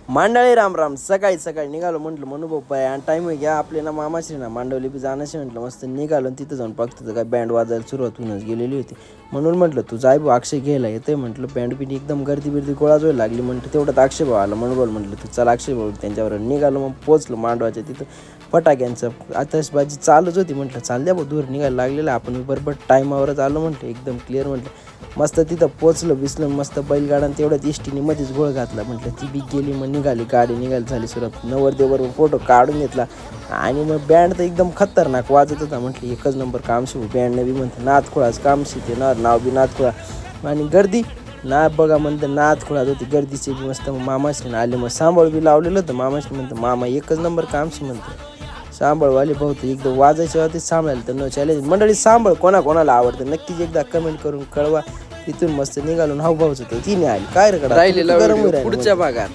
मांडळी राम राम. सकाळी सकाळी निघालो म्हटलं मनोभाऊ पाय आणि टाईम घ्या आपले ना मामाश्री ना मांडवली बी जाण्याशी म्हटलं मस्त निघालो तिथं जाऊन बघतो तर काय बँड वाजायला सुरुवात होऊनच गेलेली होती. म्हणून म्हटलं तू जाय भाऊ अक्षय घ्यायला येते म्हटलं बँड बिंड एकदम गर्दी बिर्दी गोळा जोयला लागली म्हटलं तेवढ्यात अक्षय भाऊ आला मनोभाऊ म्हटलं तू चला अक्षय भाऊ त्यांच्यावर निघालो. मग पोचलो मांडवाच्या तिथं फटाक्यांचं आतषबाजी चालूच होती. म्हटलं चाल द्या भाऊ दूर निघायला लागलेलं आपण बरोबर टायमावरच आलो म्हटलं एकदम क्लिअर म्हटलं. मस्त तिथं पोचलो बिसलं मस्त बैलगाड्यानं तेवढ्यात इष्टीने मध्येच गोळ घातला म्हटलं ती बी गेली. मग निघाली गाडी निघाली झाली सुरुवात. नवरदेवाबरोबर फोटो काढून घेतला आणि मग बँड तर एकदम खतरनाक वाजत होता. म्हटलं एकच नंबर कामशी बँडने बी म्हणते नाथखुळाच कामशी ते नाव बी नाथखुळा. आणि गर्दी ना बघा म्हणतं नाथखुळात होती गर्दीची बी मस्त. मग मामाश्रीने आले मग सांभाळ बी लावलेलं होतं. मामाश्री म्हणतं मामा एकच नंबर कामशी म्हणतं सांभाळवाले बहुत एकदम वाजायच्या होते सांभाळायला तर न चॅलेंज. मंडळी सांभाळ कोणाला आवडतं नक्कीच एकदा कमेंट करून कळवा. तिथून मस्त निघालून हावभावच होतं तिने आली काय रे राहिलेला पुढच्या भागात